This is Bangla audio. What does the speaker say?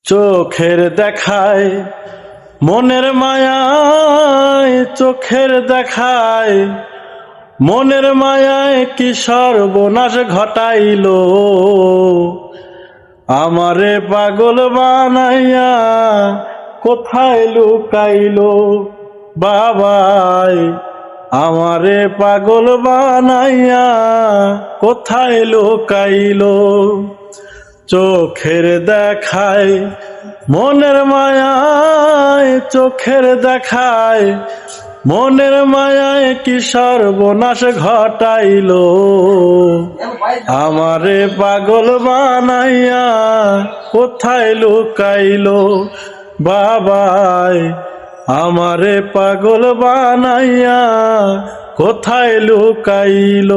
চোখের দেখায় মনের মায়ায়, চোখের দেখায় মনের মায়ায় কি সর্বনাশ ঘটাইল। আমারে পাগল বানাইয়া কোথায় লুকাইল বাবাই, আমারে পাগল বানাইয়া কোথায় লুকাইল। চোখের দেখায় মনের মায়ায়, চোখের দেখায় মনের মায়ায় কি সর্বনাশ ঘটাইল। আমারে পাগল বানাইয়া কোথায় লুকাইল বাবাই, আমারে পাগল বানাইয়া কোথায় লুকাইল।